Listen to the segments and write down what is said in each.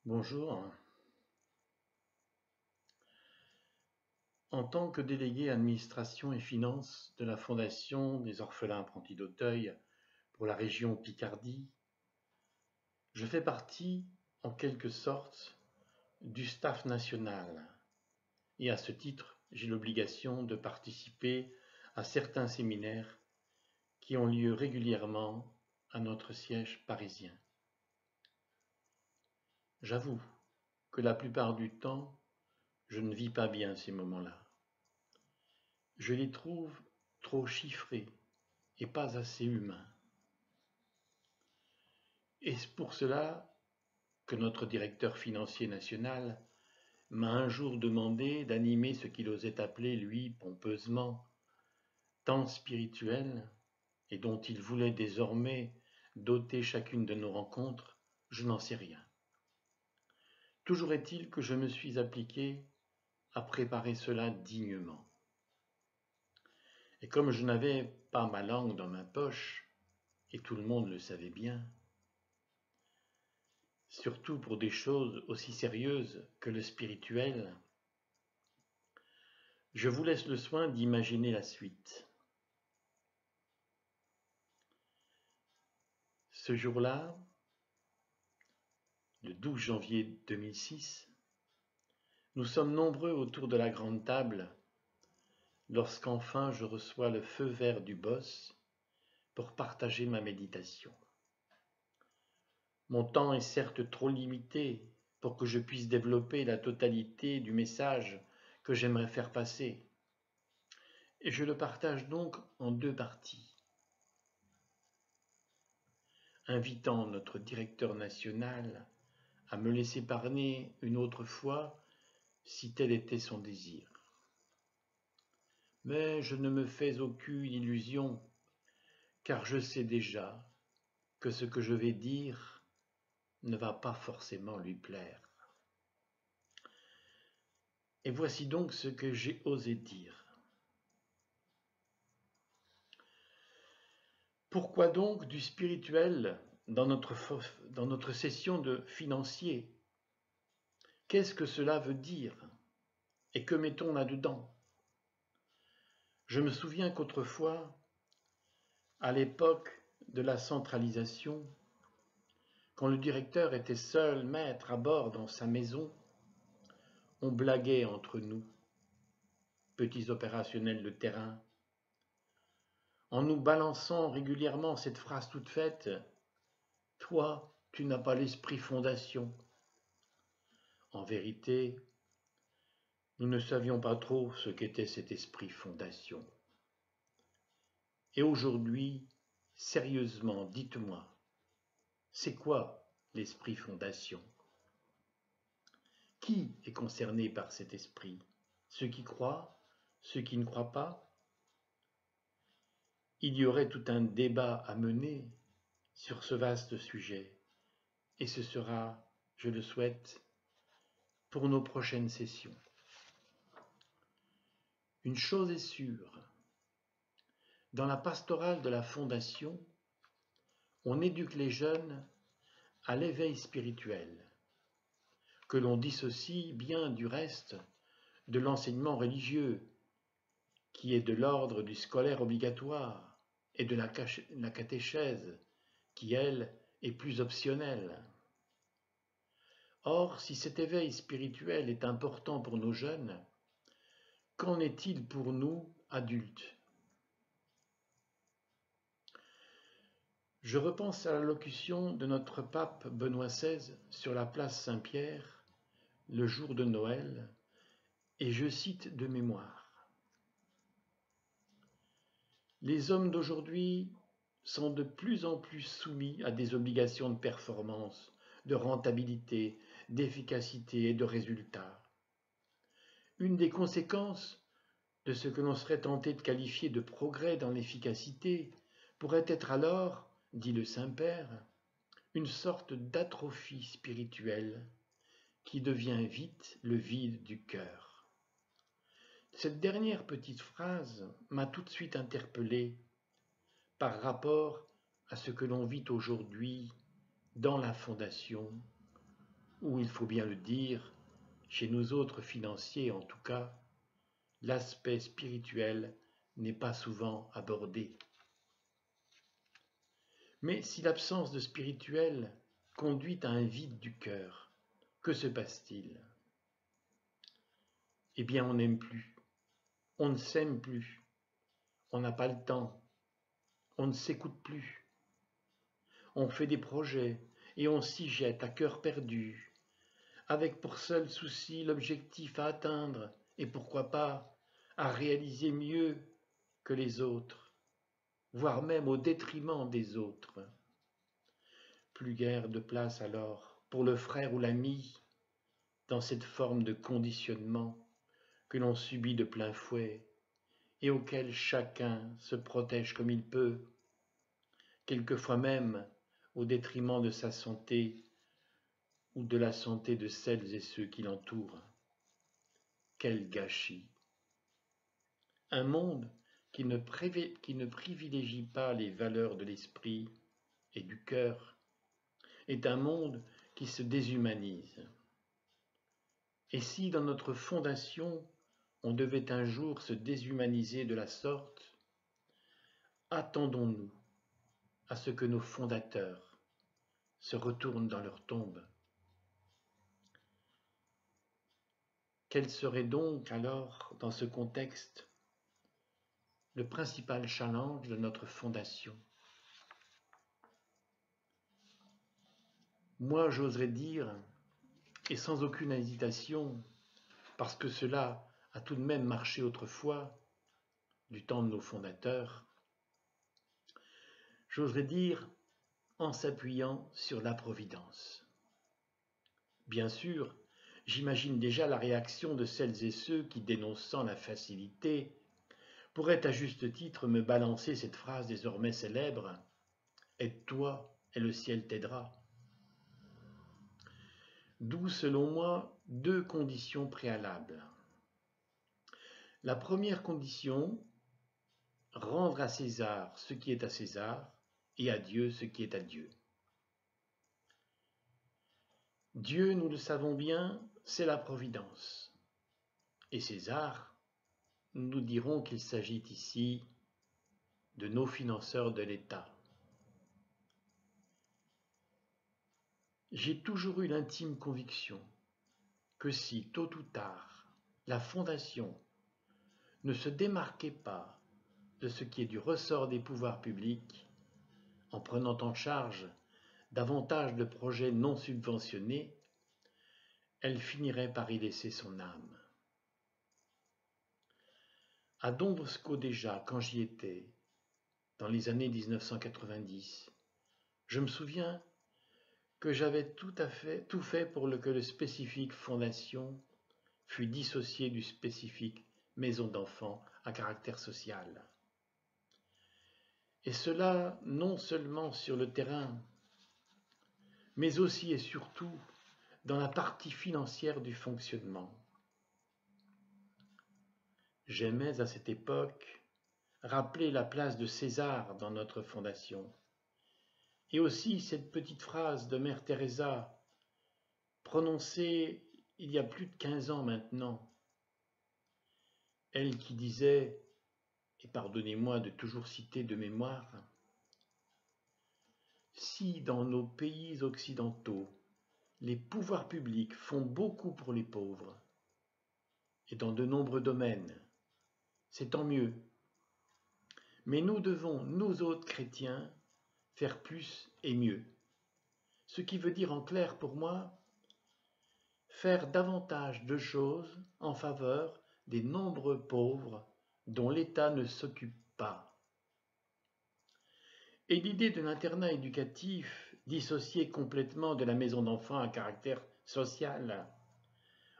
Bonjour. En tant que délégué administration et finances de la Fondation des orphelins apprentis d'Auteuil pour la région Picardie, je fais partie, en quelque sorte, du staff national et à ce titre, j'ai l'obligation de participer à certains séminaires qui ont lieu régulièrement à notre siège parisien. J'avoue que la plupart du temps, je ne vis pas bien ces moments-là. Je les trouve trop chiffrés et pas assez humains. Et c'est pour cela que notre directeur financier national m'a un jour demandé d'animer ce qu'il osait appeler, lui, pompeusement, temps spirituel, et dont il voulait désormais doter chacune de nos rencontres, je n'en sais rien. Toujours est-il que je me suis appliqué à préparer cela dignement. Et comme je n'avais pas ma langue dans ma poche, et tout le monde le savait bien, surtout pour des choses aussi sérieuses que le spirituel, je vous laisse le soin d'imaginer la suite. Ce jour-là, le 12 janvier 2006, nous sommes nombreux autour de la grande table lorsqu'enfin je reçois le feu vert du boss pour partager ma méditation. Mon temps est certes trop limité pour que je puisse développer la totalité du message que j'aimerais faire passer, et je le partage donc en deux parties. Invitant notre directeur national à me laisser parler une autre fois si tel était son désir. Mais je ne me fais aucune illusion, car je sais déjà que ce que je vais dire ne va pas forcément lui plaire. Et voici donc ce que j'ai osé dire. Pourquoi donc du spirituel dans notre session de financier? Qu'est-ce que cela veut dire? Et que mettons là-dedans? Je me souviens qu'autrefois, à l'époque de la centralisation, quand le directeur était seul maître à bord dans sa maison, on blaguait entre nous, petits opérationnels de terrain, en nous balançant régulièrement cette phrase toute faite: « Toi, tu n'as pas l'esprit fondation. » En vérité, nous ne savions pas trop ce qu'était cet esprit fondation. Et aujourd'hui, sérieusement, dites-moi, c'est quoi l'esprit fondation? Qui est concerné par cet esprit? Ceux qui croient? Ceux qui ne croient pas? Il y aurait tout un débat à mener sur ce vaste sujet, et ce sera, je le souhaite, pour nos prochaines sessions. Une chose est sûre, dans la pastorale de la Fondation, on éduque les jeunes à l'éveil spirituel, que l'on dissocie bien du reste de l'enseignement religieux, qui est de l'ordre du scolaire obligatoire, et de la catéchèse, qui, elle, est plus optionnelle. Or, si cet éveil spirituel est important pour nos jeunes, qu'en est-il pour nous, adultes? Je repense à l'allocution de notre pape Benoît XVI sur la place Saint-Pierre, le jour de Noël, et je cite de mémoire. Les hommes d'aujourd'hui sont de plus en plus soumis à des obligations de performance, de rentabilité, d'efficacité et de résultats. Une des conséquences de ce que l'on serait tenté de qualifier de progrès dans l'efficacité pourrait être alors, dit le Saint-Père, une sorte d'atrophie spirituelle qui devient vite le vide du cœur. Cette dernière petite phrase m'a tout de suite interpellé par rapport à ce que l'on vit aujourd'hui dans la Fondation, où, il faut bien le dire, chez nous autres financiers en tout cas, l'aspect spirituel n'est pas souvent abordé. Mais si l'absence de spirituel conduit à un vide du cœur, que se passe-t-il? Eh bien, on n'aime plus, on ne s'aime plus, on n'a pas le temps, on ne s'écoute plus, on fait des projets et on s'y jette à cœur perdu, avec pour seul souci l'objectif à atteindre et pourquoi pas à réaliser mieux que les autres, voire même au détriment des autres. Plus guère de place alors pour le frère ou l'ami dans cette forme de conditionnement que l'on subit de plein fouet et auquel chacun se protège comme il peut, quelquefois même au détriment de sa santé ou de la santé de celles et ceux qui l'entourent. Quel gâchis! Un monde qui ne privilégie pas les valeurs de l'esprit et du cœur est un monde qui se déshumanise. Et si dans notre fondation on devait un jour se déshumaniser de la sorte, attendons-nous à ce que nos fondateurs se retournent dans leur tombe. Quel serait donc alors, dans ce contexte, le principal challenge de notre fondation? Moi, j'oserais dire, et sans aucune hésitation, parce que cela a tout de même marché autrefois, du temps de nos fondateurs, j'oserais dire en s'appuyant sur la Providence. Bien sûr, j'imagine déjà la réaction de celles et ceux qui, dénonçant la facilité, pourraient à juste titre me balancer cette phrase désormais célèbre « Aide-toi et le ciel t'aidera ». D'où, selon moi, deux conditions préalables. La première condition, rendre à César ce qui est à César et à Dieu ce qui est à Dieu. Dieu, nous le savons bien, c'est la Providence. Et César, nous dirons qu'il s'agit ici de nos financeurs de l'État. J'ai toujours eu l'intime conviction que si, tôt ou tard, la Fondation ne se démarquait pas de ce qui est du ressort des pouvoirs publics, en prenant en charge davantage de projets non subventionnés, elle finirait par y laisser son âme. À Don Bosco déjà, quand j'y étais, dans les années 1990, je me souviens que j'avais tout fait pour que le spécifique Fondation fût dissocié du spécifique Maison d'enfants à caractère social. Et cela non seulement sur le terrain, mais aussi et surtout dans la partie financière du fonctionnement. J'aimais à cette époque rappeler la place de César dans notre fondation, et aussi cette petite phrase de Mère Teresa, prononcée il y a plus de 15 ans maintenant, elle qui disait, et pardonnez-moi de toujours citer de mémoire, « Si dans nos pays occidentaux, les pouvoirs publics font beaucoup pour les pauvres, et dans de nombreux domaines, c'est tant mieux. Mais nous devons, nous autres chrétiens, faire plus et mieux. Ce qui veut dire en clair pour moi, faire davantage de choses en faveur des nombreux pauvres dont l'État ne s'occupe pas. » Et l'idée de l'internat éducatif, dissocié complètement de la maison d'enfants à caractère social,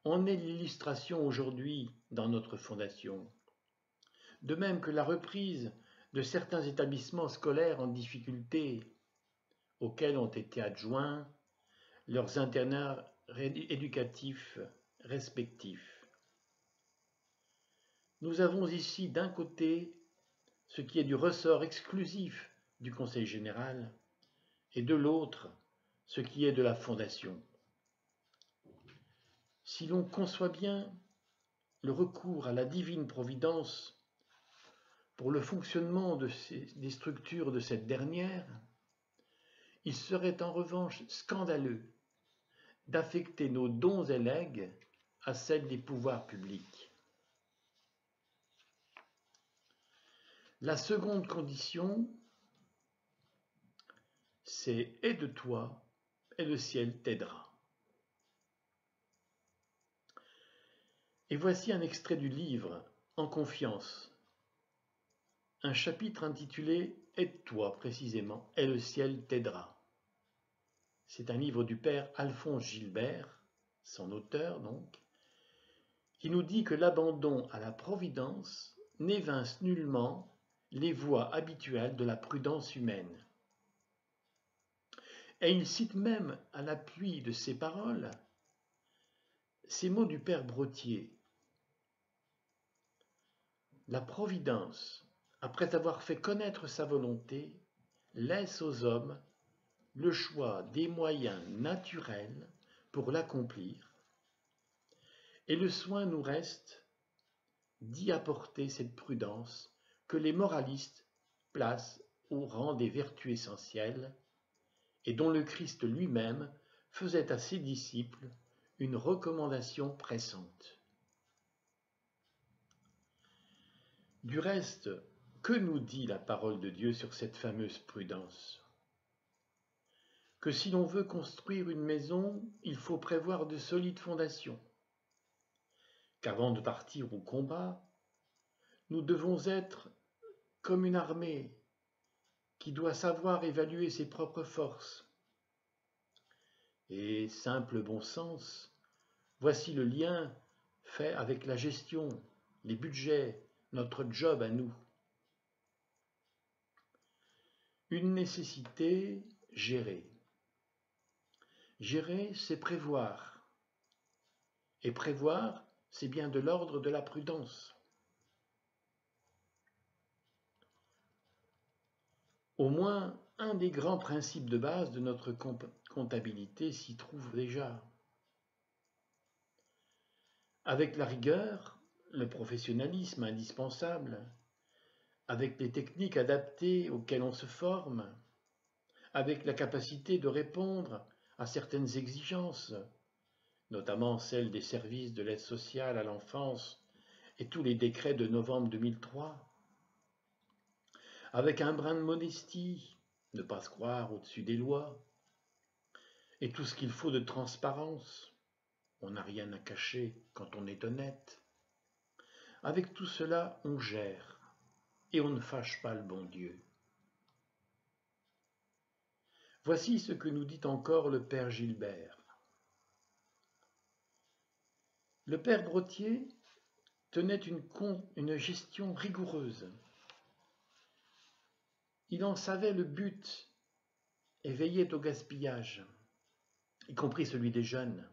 en est l'illustration aujourd'hui dans notre fondation. De même que la reprise de certains établissements scolaires en difficulté, auxquels ont été adjoints leurs internats éducatifs respectifs. Nous avons ici d'un côté ce qui est du ressort exclusif du Conseil général et de l'autre ce qui est de la Fondation. si l'on conçoit bien le recours à la divine providence pour le fonctionnement des structures de cette dernière, il serait en revanche scandaleux d'affecter nos dons et legs à celles des pouvoirs publics. La seconde condition, c'est « aide-toi et le ciel t'aidera ». Et voici un extrait du livre « En confiance », un chapitre intitulé « Aide-toi précisément et le ciel t'aidera ». C'est un livre du père Alphonse Gilbert, son auteur donc, qui nous dit que l'abandon à la providence n'évince nullement les voies habituelles de la prudence humaine. Et il cite même à l'appui de ces paroles ces mots du père Brottier. La providence, après avoir fait connaître sa volonté, laisse aux hommes le choix des moyens naturels pour l'accomplir, et le soin nous reste d'y apporter cette prudence que les moralistes placent au rang des vertus essentielles et dont le Christ lui-même faisait à ses disciples une recommandation pressante. Du reste, que nous dit la parole de Dieu sur cette fameuse prudence ? Que si l'on veut construire une maison, il faut prévoir de solides fondations, qu'avant de partir au combat, nous devons être comme une armée qui doit savoir évaluer ses propres forces. Et simple bon sens, voici le lien fait avec la gestion, les budgets, notre job à nous. Une nécessité, gérer. Gérer, c'est prévoir. Et prévoir, c'est bien de l'ordre de la prudence. Au moins, un des grands principes de base de notre comptabilité s'y trouve déjà. Avec la rigueur, le professionnalisme indispensable, avec les techniques adaptées auxquelles on se forme, avec la capacité de répondre à certaines exigences, notamment celles des services de l'aide sociale à l'enfance et tous les décrets de novembre 2003, avec un brin de modestie, ne pas se croire au-dessus des lois, et tout ce qu'il faut de transparence, on n'a rien à cacher quand on est honnête. Avec tout cela, on gère, et on ne fâche pas le bon Dieu. Voici ce que nous dit encore le père Gilbert. Le père Brottier tenait une gestion rigoureuse. Il en savait le but et veillait au gaspillage, y compris celui des jeunes.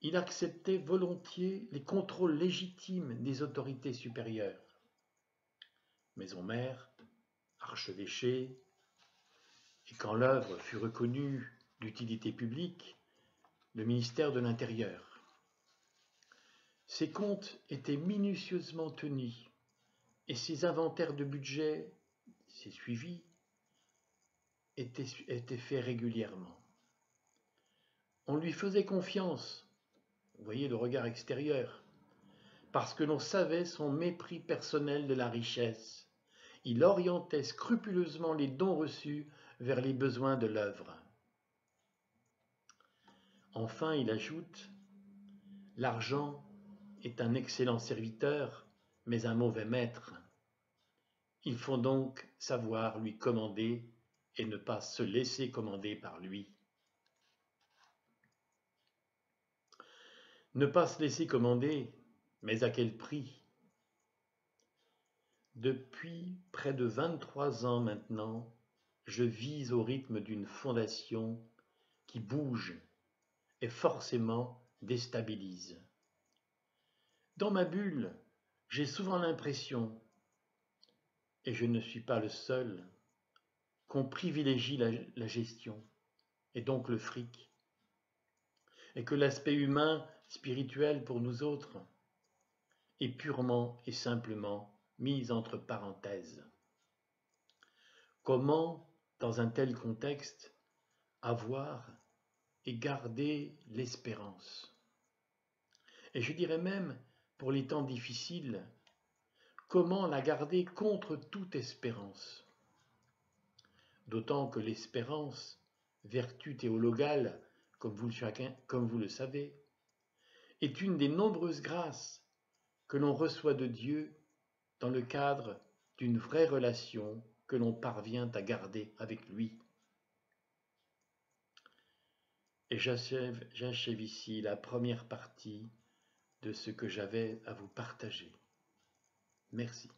Il acceptait volontiers les contrôles légitimes des autorités supérieures. Maison mère, archevêché, et quand l'œuvre fut reconnue d'utilité publique, le ministère de l'Intérieur. Ses comptes étaient minutieusement tenus et ses inventaires de budget, ses suivis, étaient faits régulièrement. On lui faisait confiance, vous voyez le regard extérieur, parce que l'on savait son mépris personnel de la richesse. Il orientait scrupuleusement les dons reçus vers les besoins de l'œuvre. Enfin, il ajoute, « L'argent est un excellent serviteur, mais un mauvais maître. Il faut donc savoir lui commander et ne pas se laisser commander par lui. » Ne pas se laisser commander, mais à quel prix ? Depuis près de 23 ans maintenant, je vis au rythme d'une fondation qui bouge et forcément déstabilise. Dans ma bulle, j'ai souvent l'impression, et je ne suis pas le seul, qu'on privilégie la gestion, et donc le fric, et que l'aspect humain spirituelle pour nous autres est purement et simplement mise entre parenthèses. Comment, dans un tel contexte, avoir et garder l'espérance? Et je dirais même, pour les temps difficiles, comment la garder contre toute espérance? D'autant que l'espérance, vertu théologale, comme vous le savez, est une des nombreuses grâces que l'on reçoit de Dieu dans le cadre d'une vraie relation que l'on parvient à garder avec lui. Et j'achève ici la première partie de ce que j'avais à vous partager. Merci.